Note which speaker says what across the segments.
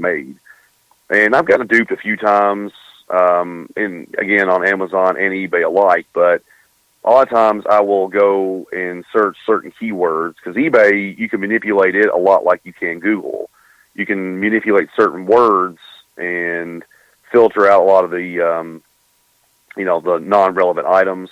Speaker 1: made. And I've gotten duped a few times, again, on Amazon and eBay alike, but a lot of times I will go and search certain keywords, because eBay, you can manipulate it a lot like you can Google. You can manipulate certain words and filter out a lot of the, the non-relevant items.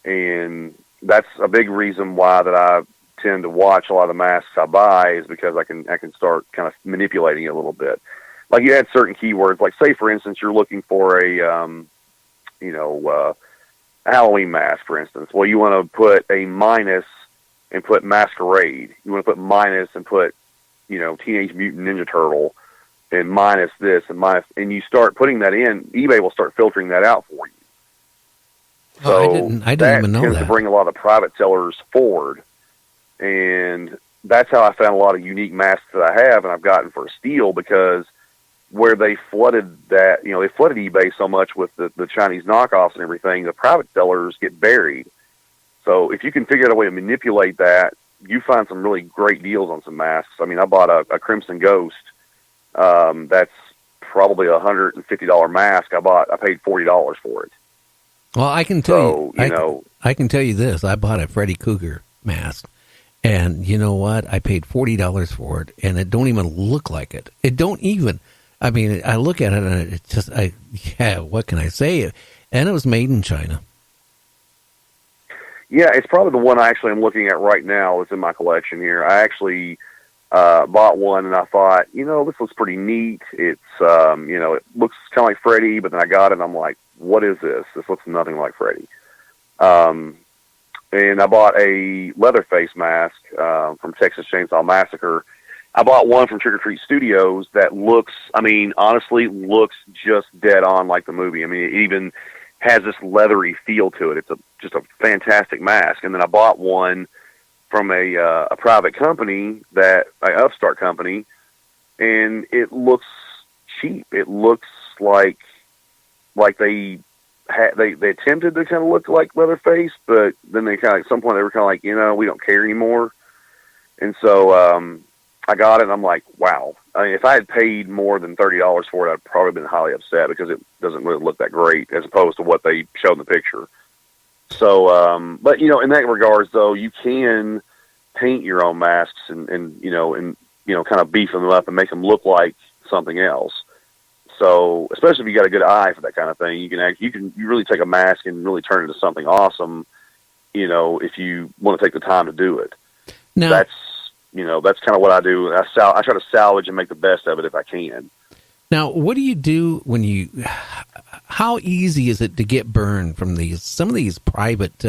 Speaker 1: And that's a big reason why that I tend to watch a lot of the masks I buy, is because I can start kind of manipulating it a little bit. Like, you add certain keywords, like, say, for instance, you're looking for a Halloween mask, for instance. Well, you want to put a minus and put masquerade. You want to put minus and put, Teenage Mutant Ninja Turtle, and minus this and minus, and you start putting that in, eBay will start filtering that out for you. So
Speaker 2: I didn't even know that.
Speaker 1: Tends to bring a lot of private sellers forward, and that's how I found a lot of unique masks that I have, and I've gotten for a steal, because where they flooded that, they flooded eBay so much with the Chinese knockoffs and everything, the private sellers get buried. So if you can figure out a way to manipulate that, you find some really great deals on some masks. I mean, I bought a Crimson Ghost. That's probably $150 mask. I paid $40 for it.
Speaker 2: Well, I can tell I can tell you this. I bought a Freddy Krueger mask, and you know what? I paid $40 for it, and it don't even look like it. It don't even. I mean, I look at it, and it's just, what can I say? And it was made in China.
Speaker 1: Yeah, it's probably the one I actually am looking at right now. It's in my collection here. I actually bought one, and I thought, this looks pretty neat. It's, it looks kind of like Freddy, but then I got it, and I'm like, what is this? This looks nothing like Freddy. And I bought a Leatherface mask from Texas Chainsaw Massacre. I bought one from Trick or Treat Studios that honestly looks just dead on like the movie. I mean, it even has this leathery feel to it. It's just a fantastic mask. And then I bought one from a private company, an upstart company, and it looks cheap. It looks like they attempted to kind of look like Leatherface, but then they kind of, at some point, they were kind of like, we don't care anymore. And so I got it, and I'm like, wow. I mean, if I had paid more than $30 for it, I'd probably been highly upset, because it doesn't really look that great as opposed to what they showed in the picture. So, but in that regards, though, you can paint your own masks and kind of beef them up and make them look like something else. So, especially if you got a good eye for that kind of thing, you can really take a mask and really turn it into something awesome. If you want to take the time to do it. Now, that's kind of what I do. I try to salvage and make the best of it if I can.
Speaker 2: Now, what do you do how easy is it to get burned from some of these private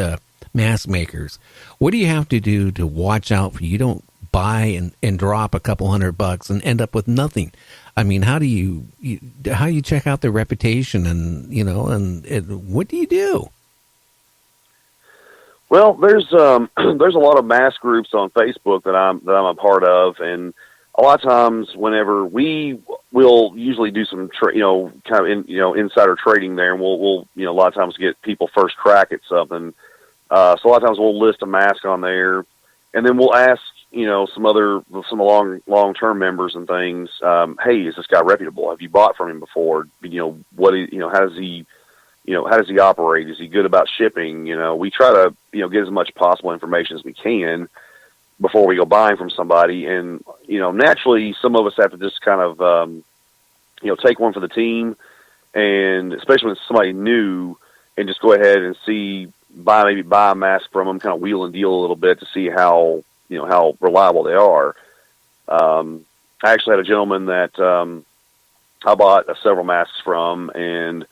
Speaker 2: mask makers? What do you have to do to watch out for you don't buy and drop a couple $100 and end up with nothing? I mean, how do you check out their reputation and what do you do?
Speaker 1: Well, there's a lot of mask groups on Facebook that I'm a part of, and a lot of times whenever we'll usually do some insider trading there, and we'll a lot of times get people first crack at something. So a lot of times we'll list a mask on there, and then we'll ask some long-term members and things, hey, is this guy reputable? Have you bought from him before? How does he operate? Is he good about shipping? We try to, get as much possible information as we can before we go buying from somebody. And, naturally some of us have to just kind of, take one for the team, and especially when it's somebody new, and just go ahead and buy a mask from them, kind of wheel and deal a little bit to see how reliable they are. I actually had a gentleman that, I bought several masks from, and,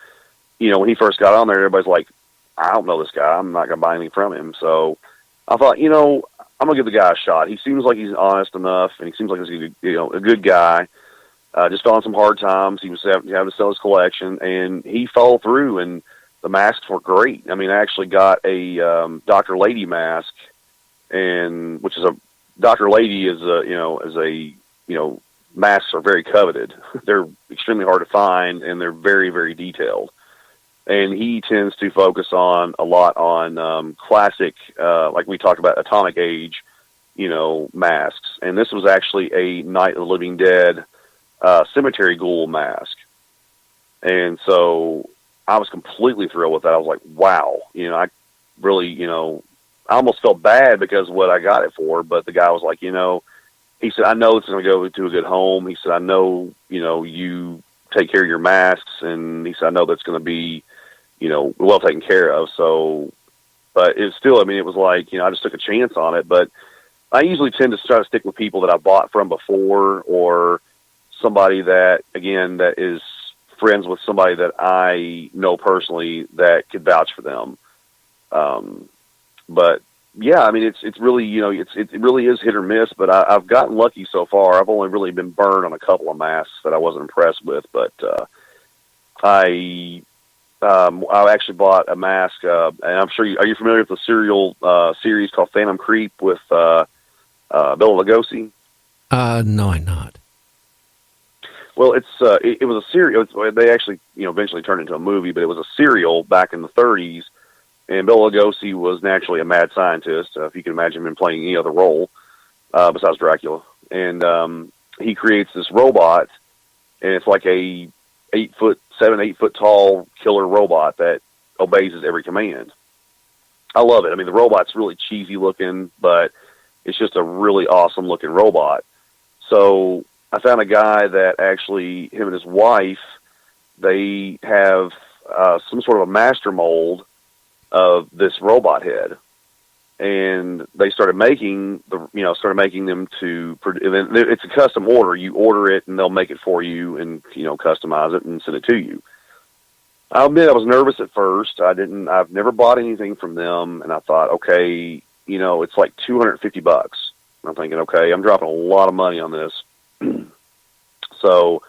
Speaker 1: when he first got on there, everybody's like, I don't know this guy. I'm not going to buy anything from him. So I thought, I'm going to give the guy a shot. He seems like he's honest enough, and he seems like he's a good guy. Just on some hard times. He was having to sell his collection, and he followed through, and the masks were great. I mean, I actually got a Dr. Lady mask, and which is Dr. Lady masks are very coveted. They're extremely hard to find, and they're very, very detailed. And he tends to focus a lot on classic, like we talked about, Atomic Age, masks. And this was actually a Night of the Living Dead cemetery ghoul mask. And so I was completely thrilled with that. I was like, wow, I really, I almost felt bad because of what I got it for, but the guy was like, he said, I know this is going to go to a good home. He said, I know, you take care of your masks, and he said, I know that's going to be, well taken care of. So, but it's still, it was like, I just took a chance on it, but I usually tend to try to stick with people that I bought from before, or somebody that, again, that is friends with somebody that I know personally that could vouch for them. But yeah, it's really, it really is hit or miss, but I've gotten lucky so far. I've only really been burned on a couple of masks that I wasn't impressed with, but, I actually bought a mask, and I'm sure are you familiar with the serial, series called Phantom Creep with, Bela Lugosi?
Speaker 2: No, I'm not.
Speaker 1: Well, it was a serial. They actually, eventually turned into a movie, but it was a serial back in the 30s. And Bela Lugosi was naturally a mad scientist, if you can imagine him playing any other role besides Dracula. And he creates this robot, and it's like a 8 foot tall killer robot that obeys his every command. I love it. The robot's really cheesy looking, but it's just a really awesome looking robot. So I found a guy that actually, him and his wife, they have some sort of a master mold of this robot head, and they started making them to. It's a custom order. You order it, and they'll make it for you, and customize it and send it to you. I'll admit I was nervous at first. I've never bought anything from them, and I thought, okay, it's like $250. I'm thinking, okay, I'm dropping a lot of money on this. So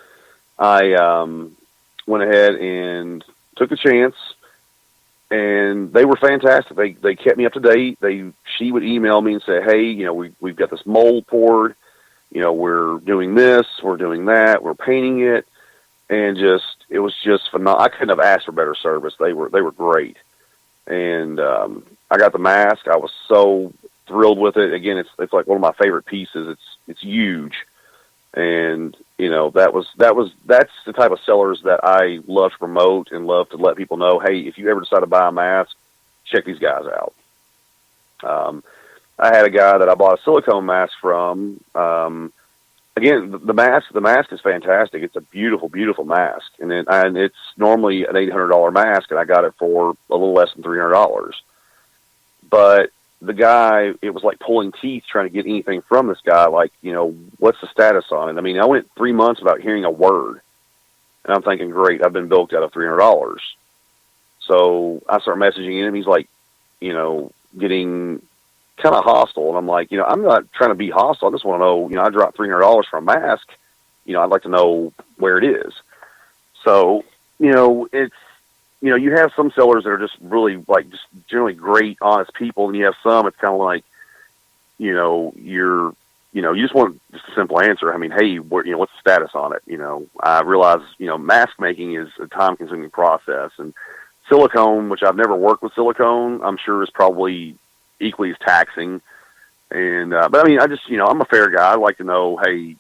Speaker 1: I went ahead and took the chance, and they were fantastic. They kept me up to date. She would email me and say, hey, we've got this mold poured. We're doing this, we're doing that, we're painting it, and it was just phenomenal. I couldn't have asked for better service. They were great, and I got the mask. I was so thrilled with it. Again, it's like one of my favorite pieces. It's huge. And, that's the type of sellers that I love to promote and love to let people know, hey, if you ever decide to buy a mask, check these guys out. I had a guy that I bought a silicone mask from. Again, the mask is fantastic. It's a beautiful, beautiful mask. And it's normally an $800 mask, and I got it for a little less than $300. But the guy, it was like pulling teeth trying to get anything from this guy. Like, what's the status on it? I went 3 months without hearing a word, and I'm thinking, great, I've been bilked out of $300. So I start messaging him. He's like, getting kind of hostile. And I'm like, I'm not trying to be hostile. I just want to know, I dropped $300 for a mask. I'd like to know where it is. So, it's, you have some sellers that are just really just generally great, honest people. And you have some, it's kind of like, you just want just a simple answer. Hey, what's the status on it? I realize, mask making is a time consuming process, and silicone, which I've never worked with silicone, I'm sure is probably equally as taxing. And, but I just, I'm a fair guy. I'd like to know, hey,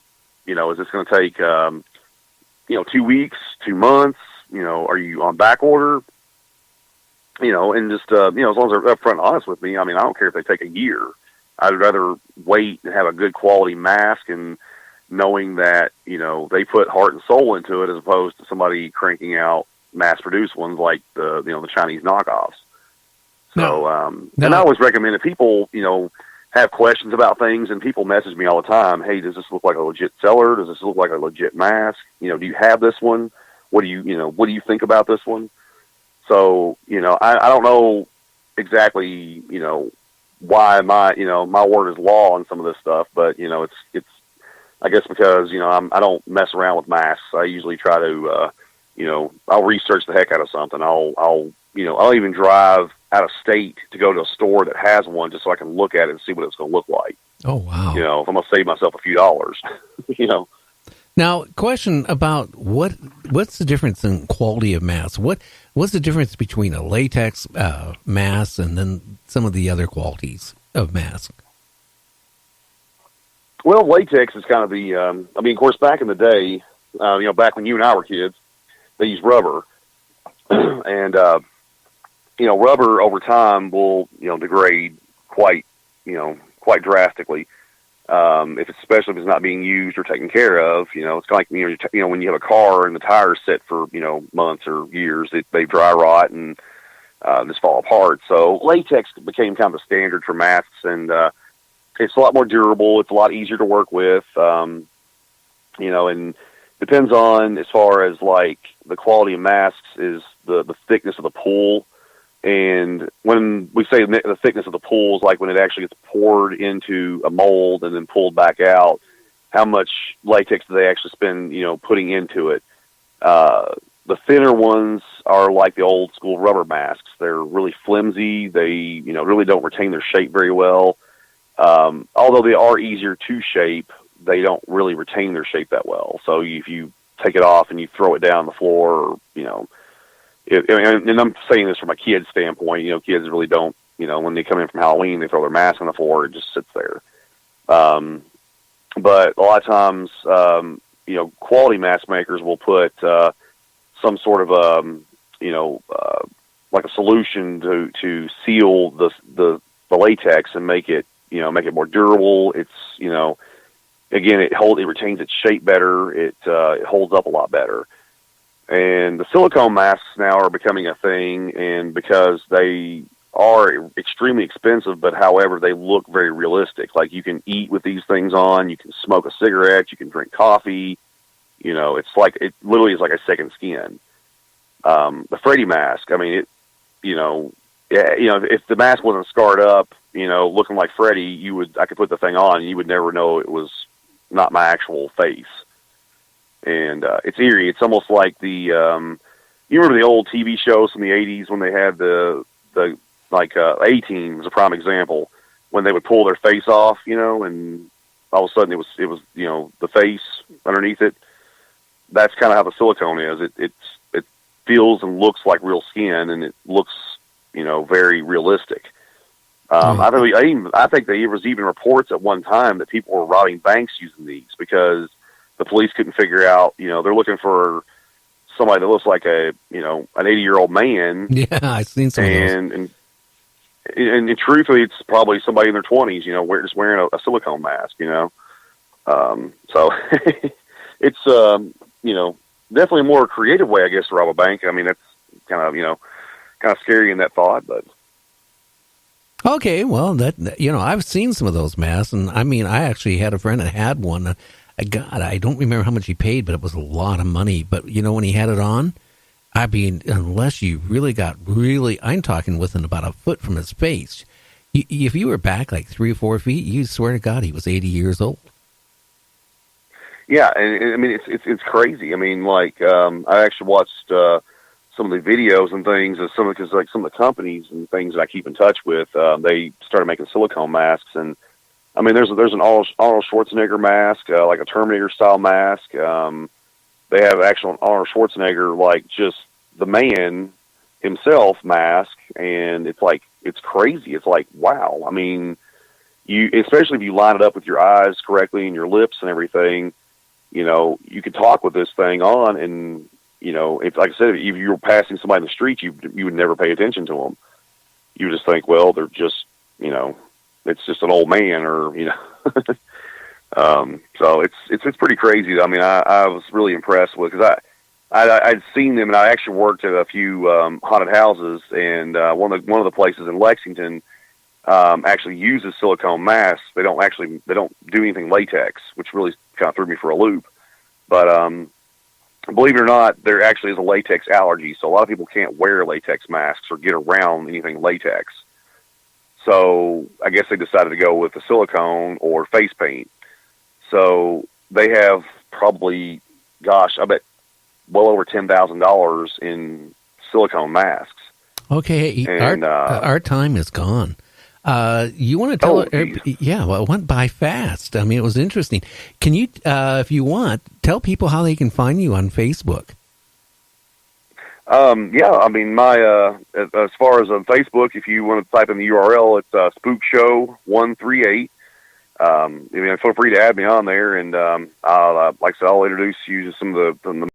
Speaker 1: is this going to take, 2 weeks, 2 months? Are you on back order? And just, as long as they're upfront and honest with me, I don't care if they take a year. I'd rather wait and have a good quality mask, and knowing that, they put heart and soul into it, as opposed to somebody cranking out mass-produced ones like the Chinese knockoffs. So, and I always recommend if people, have questions about things, and people message me all the time, hey, does this look like a legit seller? Does this look like a legit mask? Do you have this one? What do you think about this one? So, I don't know exactly, why my word is law on some of this stuff, but, it's, I guess because, I don't mess around with masks. I usually try to, I'll research the heck out of something. I'll even drive out of state to go to a store that has one just so I can look at it and see what it's going to look like.
Speaker 2: Oh, wow.
Speaker 1: If I'm going to save myself a few dollars,
Speaker 2: Now, question about what's the difference in quality of mask? What's the difference between a latex mask and then some of the other qualities of mask?
Speaker 1: Well, latex is kind of the, of course, back in the day, back when you and I were kids, they used rubber. And, rubber over time will, degrade quite drastically. Especially if it's not being used or taken care of, it's kind of like, when you have a car and the tires sit for, months or years, they dry rot and just fall apart. So latex became kind of a standard for masks, and it's a lot more durable. It's a lot easier to work with, and depends on, as far as like the quality of masks, is the thickness of the pool. And when we say the thickness of the pool is like when it actually gets poured into a mold and then pulled back out, how much latex do they actually spend, putting into it? The thinner ones are like the old school rubber masks. They're really flimsy. They, really don't retain their shape very well. Although they are easier to shape, they don't really retain their shape that well. So if you take it off and you throw it down on the floor, and I'm saying this from a kid's standpoint, kids really don't, when they come in from Halloween, they throw their mask on the floor, it just sits there. But a lot of times, quality mask makers will put some sort of, like a solution to seal the latex and make it more durable. It's, again, it retains its shape better. It holds up a lot better. And the silicone masks now are becoming a thing, and because they are extremely expensive, but however, they look very realistic. Like, you can eat with these things on, you can smoke a cigarette, you can drink coffee. It literally is like a second skin. The Freddy mask, I mean, if the mask wasn't scarred up, looking like Freddy, I could put the thing on and you would never know it was not my actual face. And it's eerie. It's almost like you remember the old TV shows from the 80s when they had the A-Team was a prime example, when they would pull their face off, and all of a sudden it was the face underneath it. That's kind of how the silicone is. It feels and looks like real skin, and it looks very realistic. I think there was even reports at one time that people were robbing banks using these because the police couldn't figure out, they're looking for somebody that looks like an 80-year-old man.
Speaker 2: Yeah, I've seen some of those.
Speaker 1: And truthfully, it's probably somebody in their 20s, just wearing a silicone mask, So it's, definitely a more creative way, I guess, to rob a bank. I mean, that's kind of scary in that thought, but.
Speaker 2: Okay, well, I've seen some of those masks, and I mean, I actually had a friend that had one. God, I don't remember how much he paid, but it was a lot of money. But, when he had it on, I mean, unless you I'm talking within about a foot from his face. If you were back like 3 or 4 feet, you swear to God he was 80 years old.
Speaker 1: Yeah, and I mean, it's crazy. I mean, like, I actually watched some of the videos and things of some of the companies and things that I keep in touch with. They started making silicone masks, and I mean, there's an Arnold Schwarzenegger mask, like a Terminator style mask. They have actual Arnold Schwarzenegger, like just the man himself mask, and it's crazy. It's like, wow. I mean, especially if you line it up with your eyes correctly and your lips and everything, you could talk with this thing on, and if, like I said, if you were passing somebody in the street, you would never pay attention to them. You would just think, well, they're just, it's just an old man, or so it's pretty crazy. I mean, I was really impressed with, because I'd seen them, and I actually worked at a few haunted houses, and one of the places in Lexington actually uses silicone masks. They don't do anything latex, which really kind of threw me for a loop. But believe it or not, there actually is a latex allergy, so a lot of people can't wear latex masks or get around anything latex. So I guess they decided to go with the silicone or face paint. So they have probably, gosh, I bet well over $10,000 in silicone masks.
Speaker 2: Okay, and, our time is gone. You want to tell? Well, it went by fast. I mean, it was interesting. Can you, if you want, tell people how they can find you on Facebook?
Speaker 1: Yeah, I mean, as far as on Facebook, if you want to type in the URL, it's Spook Show 138, feel free to add me on there, and like I said, I'll introduce you to some of the